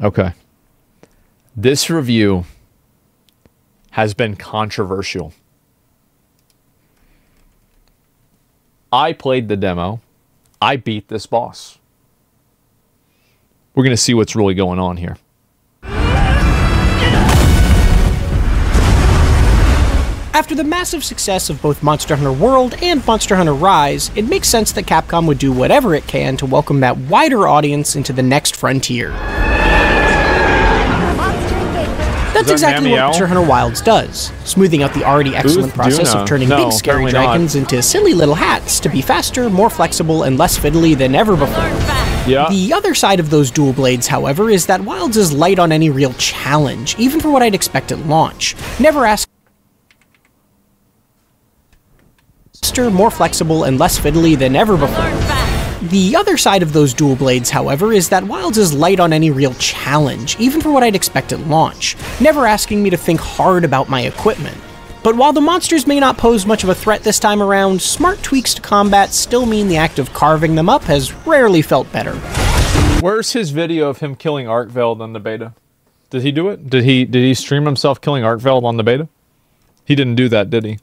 Okay. This review has been controversial. I played the demo. I beat this boss. We're going to see what's really going on here. After the massive success of both Monster Hunter World and Monster Hunter Rise, it makes sense that Capcom would do whatever it can to welcome that wider audience into the next frontier. That's exactly what Monster Hunter Wilds does, smoothing out the already excellent process of turning big scary dragons into silly little hats to be faster, more flexible, and less fiddly than ever before. Yeah. The other side of those dual blades, however, is that Wilds is light on any real challenge, even for what I'd expect at launch. Never ask more flexible and less fiddly than ever before. The other side of those dual blades, however, is that Wilds is light on any real challenge, even for what I'd expect at launch, never asking me to think hard about my equipment. But while the monsters may not pose much of a threat this time around, smart tweaks to combat still mean the act of carving them up has rarely felt better. Where's his video of him killing Arkveld on the beta? Did he do it? Did he stream himself killing Arkveld on the beta? He didn't do that, did he?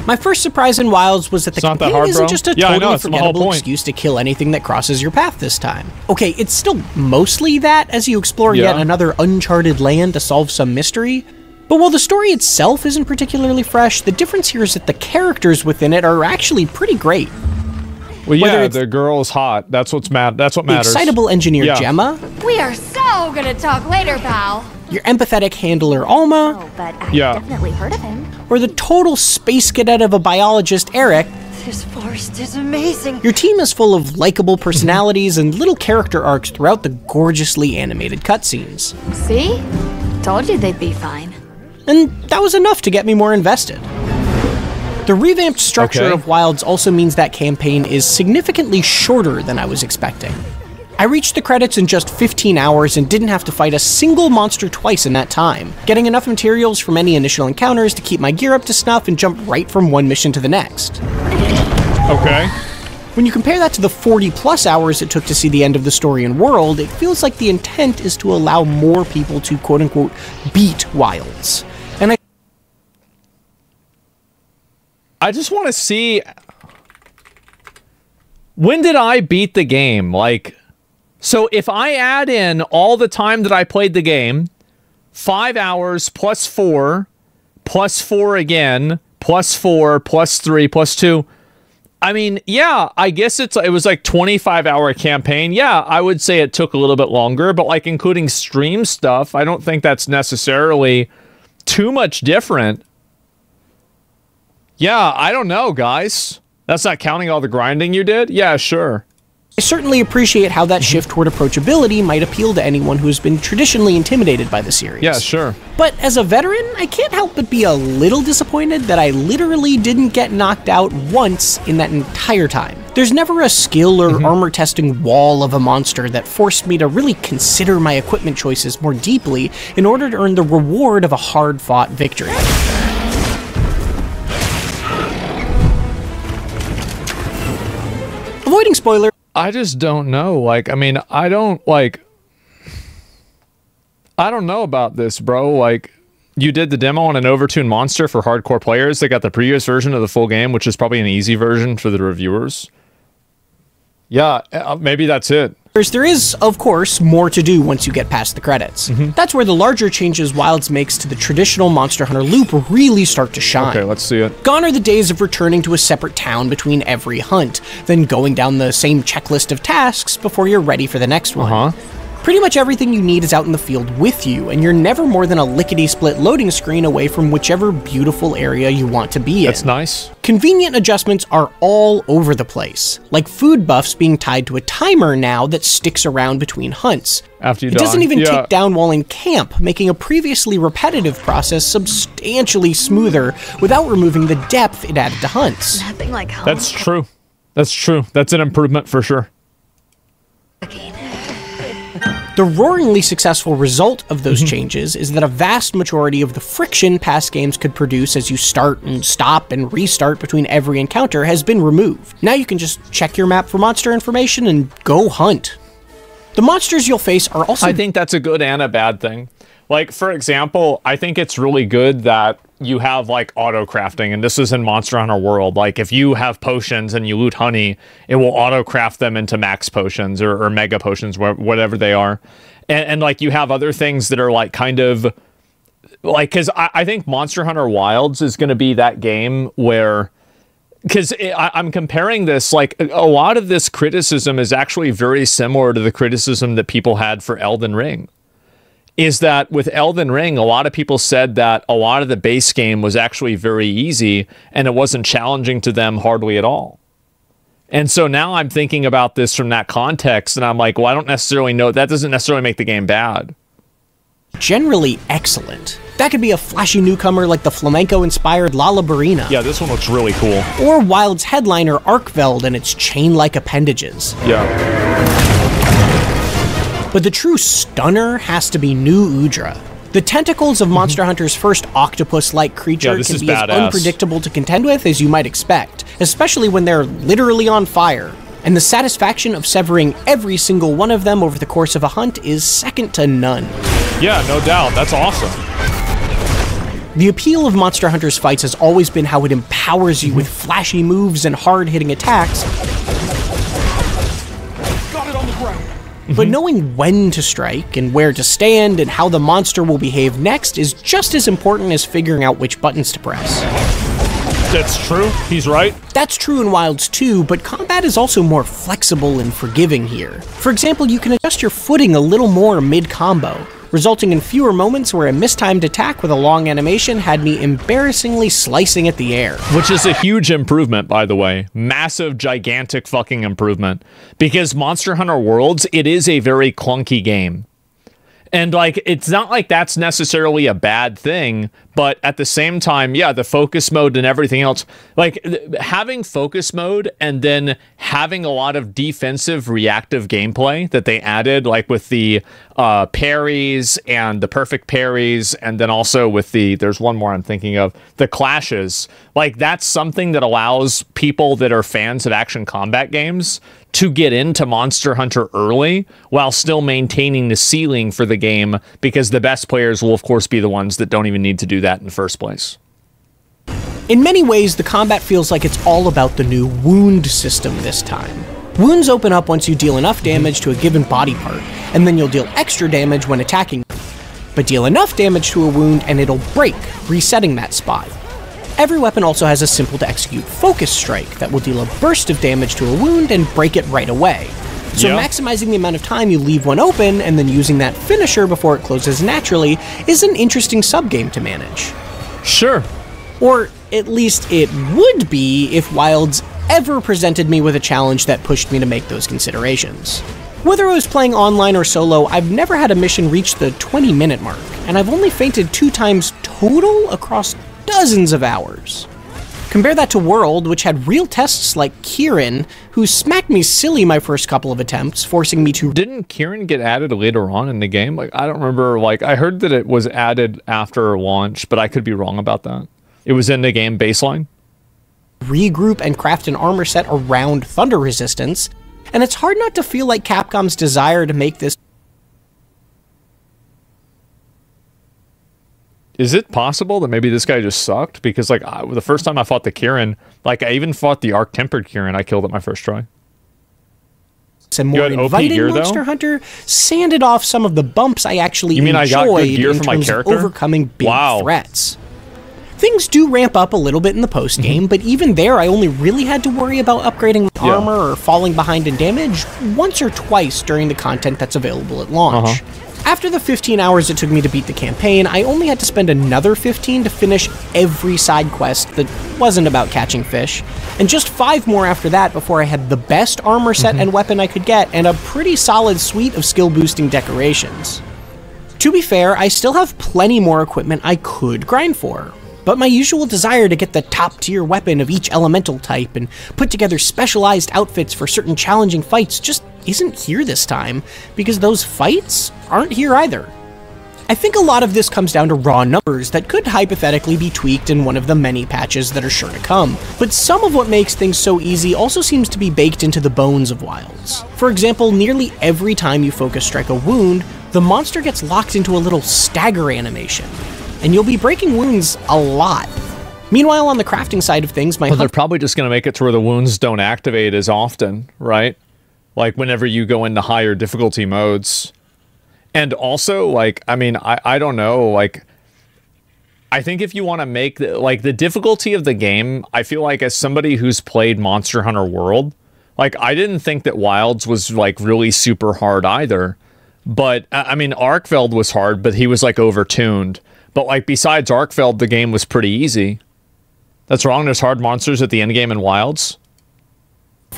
My first surprise in Wilds was that the campaign isn't just a totally forgettable excuse to kill anything that crosses your path this time. Okay, it's still mostly that as you explore yet another uncharted land to solve some mystery, but while the story itself isn't particularly fresh, the difference here is that the characters within it are actually pretty great. Well, yeah, the girl's hot. That's what's that's what matters. The excitable engineer Gemma. We are so gonna talk later, pal. Your empathetic handler Alma. Oh, but I've definitely heard of him. Or the total space cadet of a biologist Eric. This forest is amazing. Your team is full of likable personalities and little character arcs throughout the gorgeously animated cutscenes. See? Told you they'd be fine. And that was enough to get me more invested. The revamped structure of Wilds also means that campaign is significantly shorter than I was expecting. I reached the credits in just 15 hours and didn't have to fight a single monster twice in that time, getting enough materials from any initial encounters to keep my gear up to snuff and jump right from one mission to the next. Okay. When you compare that to the 40+ hours it took to see the end of the story and world, it feels like the intent is to allow more people to quote-unquote beat Wilds. And I just want to see... When did I beat the game? Like... So if I add in all the time that I played the game, 5 hours plus 4 again, plus 4, plus 3, plus 2, I mean, yeah, I guess it was like 25-hour campaign. Yeah, I would say it took a little bit longer, but like including stream stuff, I don't think that's necessarily too much different. Yeah, I don't know, guys. That's not counting all the grinding you did? Yeah, sure. I certainly appreciate how that shift toward approachability might appeal to anyone who has been traditionally intimidated by the series. Yeah, sure. But as a veteran, I can't help but be a little disappointed that I literally didn't get knocked out once in that entire time. There's never a skill or armor testing wall of a monster that forced me to really consider my equipment choices more deeply in order to earn the reward of a hard-fought victory. Avoiding spoilers. I just don't know. Like, I mean, I don't know about this, bro. Like, you did the demo on an overtuned monster for hardcore players. They got the previous version of the full game, which is probably an easy version for the reviewers. Yeah, maybe that's it. There is, of course, more to do once you get past the credits. That's where the larger changes Wilds makes to the traditional Monster Hunter loop really start to shine. Okay, let's see it. Gone are the days of returning to a separate town between every hunt, then going down the same checklist of tasks before you're ready for the next one. Pretty much everything you need is out in the field with you, and you're never more than a lickety-split loading screen away from whichever beautiful area you want to be in. That's nice. Convenient adjustments are all over the place, like food buffs being tied to a timer now that sticks around between hunts. After you die. It doesn't even tick down while in camp, making a previously repetitive process substantially smoother without removing the depth it added to hunts. Nothing like home. That's true. That's true. That's an improvement for sure. The roaringly successful result of those changes is that a vast majority of the friction past games could produce as you start and stop and restart between every encounter has been removed. Now you can just check your map for monster information and go hunt. The monsters you'll face are also— I think that's a good and a bad thing. Like, for example, I think it's really good that you have, like, auto-crafting, and this is in Monster Hunter World. Like, if you have potions and you loot honey, it will auto-craft them into max potions or mega potions, whatever they are. And, like, you have other things that are, like, kind of... Like, because I think Monster Hunter Wilds is going to be that game where... Because I'm comparing this, like, a lot of this criticism is actually very similar to the criticism that people had for Elden Ring. Is that with Elden Ring, a lot of people said that a lot of the base game was actually very easy and it wasn't challenging to them hardly at all. And so now I'm thinking about this from that context and I'm like, well, I don't necessarily know. That doesn't necessarily make the game bad. Generally excellent. That could be a flashy newcomer like the flamenco-inspired La Labarina. Yeah, this one looks really cool. Or Wild's headliner Arkveld and its chain-like appendages. Yeah. But the true stunner has to be New Udra. The tentacles of Monster Hunter's first octopus-like creature can be as unpredictable to contend with as you might expect, especially when they're literally on fire. And the satisfaction of severing every single one of them over the course of a hunt is second to none. Yeah, no doubt. That's awesome. The appeal of Monster Hunter's fights has always been how it empowers you with flashy moves and hard-hitting attacks. Got it on the ground. But knowing when to strike and where to stand and how the monster will behave next is just as important as figuring out which buttons to press. That's true. He's right. That's true in Wilds too, but combat is also more flexible and forgiving here. For example, you can adjust your footing a little more mid-combo, resulting in fewer moments where a mistimed attack with a long animation had me embarrassingly slicing at the air. Which is a huge improvement, by the way. Massive, gigantic fucking improvement. Because Monster Hunter Worlds, it is a very clunky game. And, like, it's not like that's necessarily a bad thing, but at the same time, yeah, the focus mode and everything else, like, having focus mode and then having a lot of defensive reactive gameplay that they added, like with the parries and the perfect parries, and then also with the, there's one more I'm thinking of, the clashes, like, that's something that allows people that are fans of action combat games to get into Monster Hunter early while still maintaining the ceiling for the game, because the best players will, of course, be the ones that don't even need to do that in the first place. In many ways, the combat feels like it's all about the new wound system this time. Wounds open up once you deal enough damage to a given body part, and then you'll deal extra damage when attacking. But deal enough damage to a wound and it'll break, resetting that spot. Every weapon also has a simple-to-execute focus strike that will deal a burst of damage to a wound and break it right away. So maximizing the amount of time you leave one open and then using that finisher before it closes naturally is an interesting subgame to manage. Sure. Or at least it would be if Wilds ever presented me with a challenge that pushed me to make those considerations. Whether I was playing online or solo, I've never had a mission reach the 20-minute mark, and I've only fainted 2 times total across dozens of hours. Compare that to World, which had real tests like Kieran, who smacked me silly my first couple of attempts, forcing me to— Didn't Kieran get added later on in the game? Like, I don't remember, like, I heard that it was added after launch, but I could be wrong about that. It was in the game baseline. Regroup and craft an armor set around thunder resistance, and it's hard not to feel like Capcom's desire to make this— Is it possible that maybe this guy just sucked? Because, like, the first time I fought the Kieran, like, I even fought the Arc-Tempered Kieran, I killed it my first try. And more inviting Monster Hunter sanded off some of the bumps I actually enjoyed I got good gear in for my terms of character? overcoming big threats. Things do ramp up a little bit in the post-game, but even there I only really had to worry about upgrading my armor or falling behind in damage once or twice during the content that's available at launch. After the 15 hours it took me to beat the campaign, I only had to spend another 15 to finish every side quest that wasn't about catching fish, and just 5 more after that before I had the best armor set and weapon I could get, and a pretty solid suite of skill-boosting decorations. To be fair, I still have plenty more equipment I could grind for, but my usual desire to get the top-tier weapon of each elemental type and put together specialized outfits for certain challenging fights just isn't here this time, because those fights aren't here either. I think a lot of this comes down to raw numbers that could hypothetically be tweaked in one of the many patches that are sure to come, but some of what makes things so easy also seems to be baked into the bones of Wilds. For example, nearly every time you focus strike a wound, the monster gets locked into a little stagger animation, and you'll be breaking wounds a lot. Meanwhile, on the crafting side of things, they're probably just going to make it to where the wounds don't activate as often, right? Like whenever you go into higher difficulty modes. And also, like, I mean, I don't know, like, I think if you want to make, the difficulty of the game, I feel like as somebody who's played Monster Hunter World, like, I didn't think that Wilds was, like, really super hard either. But, I mean, Arkveld was hard, but he was, like, overtuned. But, like, besides Arkveld, the game was pretty easy. That's wrong, there's hard monsters at the end game in Wilds.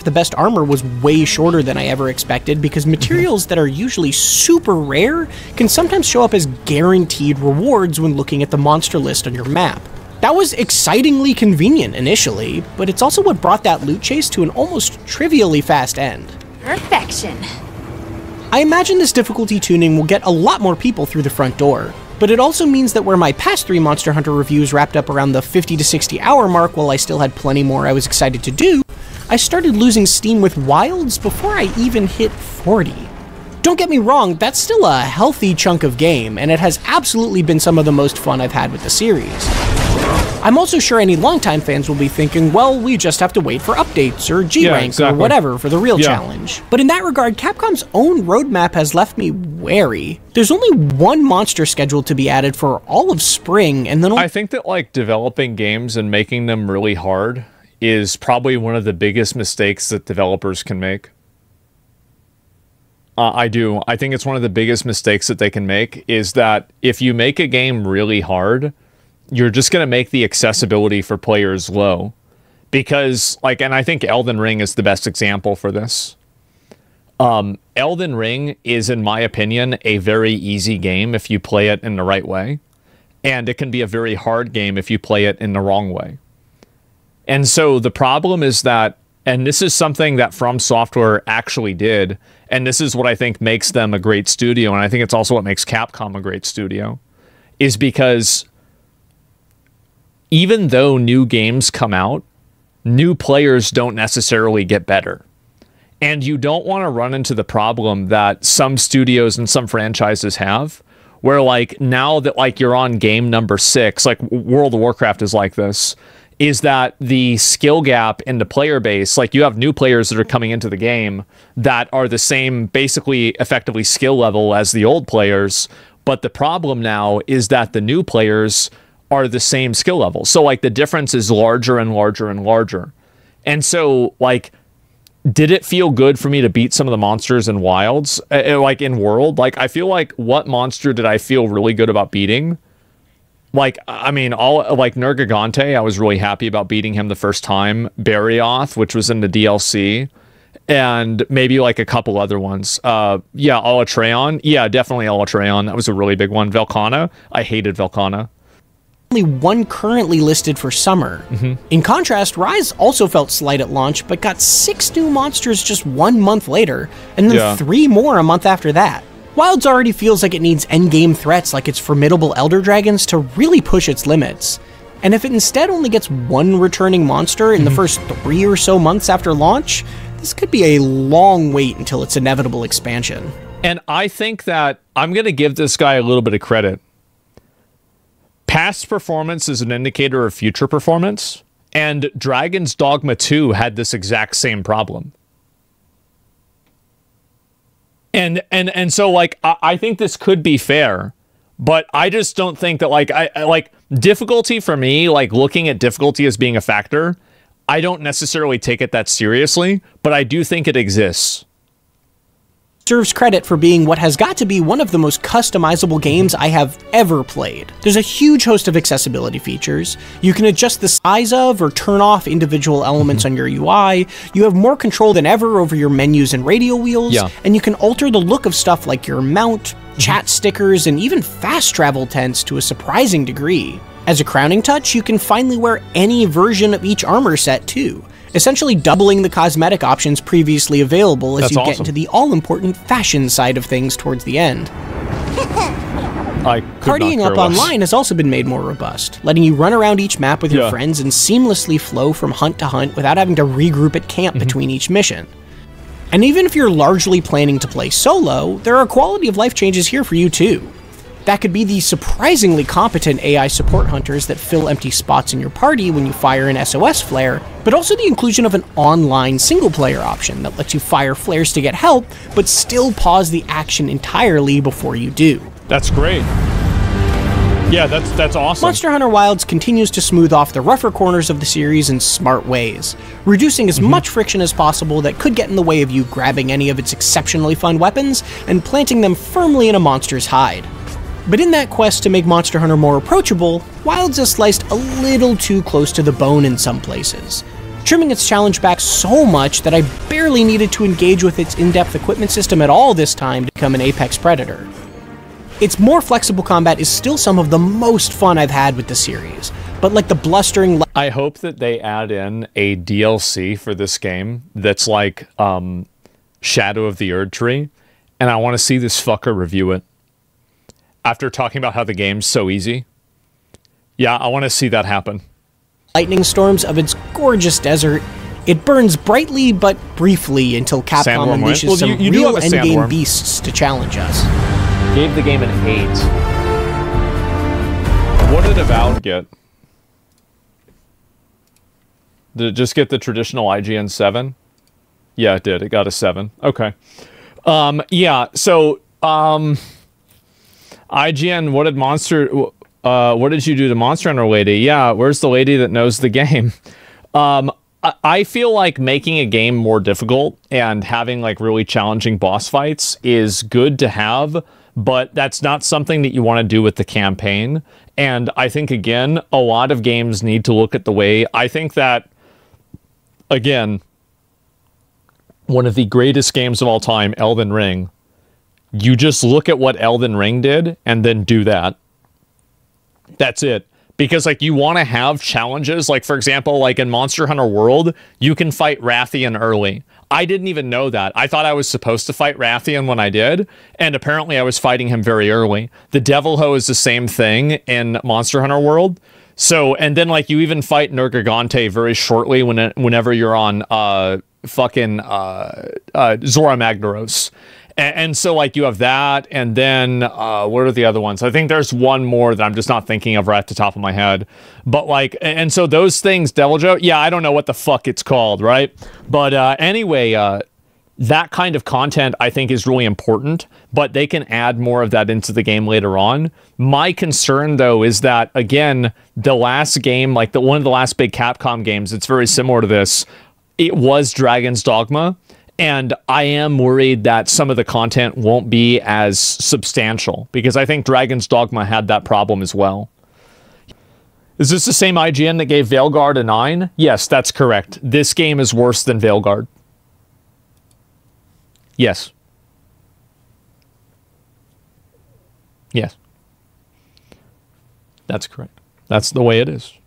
The best armor was way shorter than I ever expected, because materials that are usually super rare can sometimes show up as guaranteed rewards when looking at the monster list on your map. That was excitingly convenient initially, but it's also what brought that loot chase to an almost trivially fast end. Perfection. I imagine this difficulty tuning will get a lot more people through the front door, but it also means that where my past 3 Monster Hunter reviews wrapped up around the 50 to 60 hour mark while I still had plenty more I was excited to do, I started losing steam with Wilds before I even hit 40. Don't get me wrong, that's still a healthy chunk of game, and it has absolutely been some of the most fun I've had with the series. I'm also sure any longtime fans will be thinking, well, we just have to wait for updates or G-Rank or whatever for the real challenge. But in that regard, Capcom's own roadmap has left me wary. There's only one monster scheduled to be added for all of spring, and then I think that, like, developing games and making them really hard is probably one of the biggest mistakes that developers can make. I do. I think it's one of the biggest mistakes that they can make, is that if you make a game really hard, you're just going to make the accessibility for players low. Because, like, and I think Elden Ring is the best example for this. Elden Ring is, in my opinion, a very easy game if you play it in the right way. And it can be a very hard game if you play it in the wrong way. And so the problem is that, and this is something that From Software actually did, and this is what I think makes them a great studio, and I think it's also what makes Capcom a great studio, is because even though new games come out, new players don't necessarily get better. And you don't want to run into the problem that some studios and some franchises have, where, like, now that, like, you're on game number 6, like World of Warcraft is like this, is that the skill gap in the player base, like, you have new players that are coming into the game that are the same, basically, effectively skill level as the old players, but the problem now is that the new players are the same skill level. So, like, the difference is larger and larger and larger. And so, like, did it feel good for me to beat some of the monsters in Wilds? Like, in World? Like, I feel like, what monster did I feel really good about beating? Like, I mean, like, Nergigante, I was really happy about beating him the first time. Barioth, which was in the DLC. And maybe, like, a couple other ones. Yeah, Alatreon. Yeah, definitely Alatreon. That was a really big one. Velkhana. I hated Velkhana. Only one currently listed for summer. In contrast, Rise also felt slight at launch, but got 6 new monsters just 1 month later, and then 3 more a month after that. Wilds already feels like it needs endgame threats like its formidable Elder Dragons to really push its limits. And if it instead only gets 1 returning monster in the first 3 or so months after launch, this could be a long wait until its inevitable expansion. And I think that I'm going to give this guy a little bit of credit. Past performance is an indicator of future performance, and Dragon's Dogma 2 had this exact same problem. And so, like, I think this could be fair, but I just don't think that, like, like, difficulty for me, like, looking at difficulty as being a factor, I don't necessarily take it that seriously, but I do think it exists. Deserves credit for being what has got to be one of the most customizable games I have ever played. There's a huge host of accessibility features. You can adjust the size of or turn off individual elements on your UI. You have more control than ever over your menus and radio wheels. And you can alter the look of stuff like your mount, chat stickers, and even fast travel tents to a surprising degree. As a crowning touch, you can finally wear any version of each armor set too. essentially doubling the cosmetic options previously available as That's you awesome. get into the all-important fashion side of things towards the end. Partying up online has also been made more robust, letting you run around each map with your friends and seamlessly flow from hunt to hunt without having to regroup at camp between each mission. And even if you're largely planning to play solo, there are quality of life changes here for you too. That could be the surprisingly competent AI support hunters that fill empty spots in your party when you fire an SOS flare, but also the inclusion of an online single-player option that lets you fire flares to get help, but still pause the action entirely before you do. That's great. Yeah, that's awesome. Monster Hunter Wilds continues to smooth off the rougher corners of the series in smart ways, reducing as much friction as possible that could get in the way of you grabbing any of its exceptionally fun weapons and planting them firmly in a monster's hide. But in that quest to make Monster Hunter more approachable, Wilds is sliced a little too close to the bone in some places, trimming its challenge back so much that I barely needed to engage with its in-depth equipment system at all this time to become an apex predator. Its more flexible combat is still some of the most fun I've had with the series, but like the blustering... I hope that they add in a DLC for this game that's like Shadow of the Erdtree, and I want to see this fucker review it. After talking about how the game's so easy. Yeah, I want to see that happen. Lightning storms of its gorgeous desert, it burns brightly but briefly until Capcom Sandworm, unleashes right? some real endgame beasts to challenge us. Gave the game an 8. What did Avowed get? Did it just get the traditional IGN 7? Yeah, it did. It got a 7. Okay. Yeah, so IGN, what did you do to Monster Hunter Lady? Yeah, where's the lady that knows the game? I feel like making a game more difficult and having like really challenging boss fights is good to have, but that's not something that you want to do with the campaign. And I think, again, a lot of games need to look at the way... I think that, again, one of the greatest games of all time, Elden Ring, you just look at what Elden Ring did and then do that. That's it. Because, like, you want to have challenges. Like, for example, like in Monster Hunter World, you can fight Rathian early. I didn't even know that. I thought I was supposed to fight Rathian when I did, and apparently I was fighting him very early. The Devil Ho is the same thing in Monster Hunter World. So, and then, like, you even fight Nergigante very shortly whenever you're on Zora Magdaros. And so, like, you have that, and then, what are the other ones? I think there's one more that I'm just not thinking of right at the top of my head. But, like, and so those things, Devil Joe, yeah, I don't know what the fuck it's called, right? But anyway, that kind of content, I think, is really important, but they can add more of that into the game later on. My concern, though, is that, again, the last game, like, one of the last big Capcom games, it's very similar to this, it was Dragon's Dogma. And I am worried that some of the content won't be as substantial, because I think Dragon's Dogma had that problem as well. Is this the same IGN that gave Veilguard a 9? Yes, that's correct. This game is worse than Veilguard. Yes. Yes. That's correct. That's the way it is.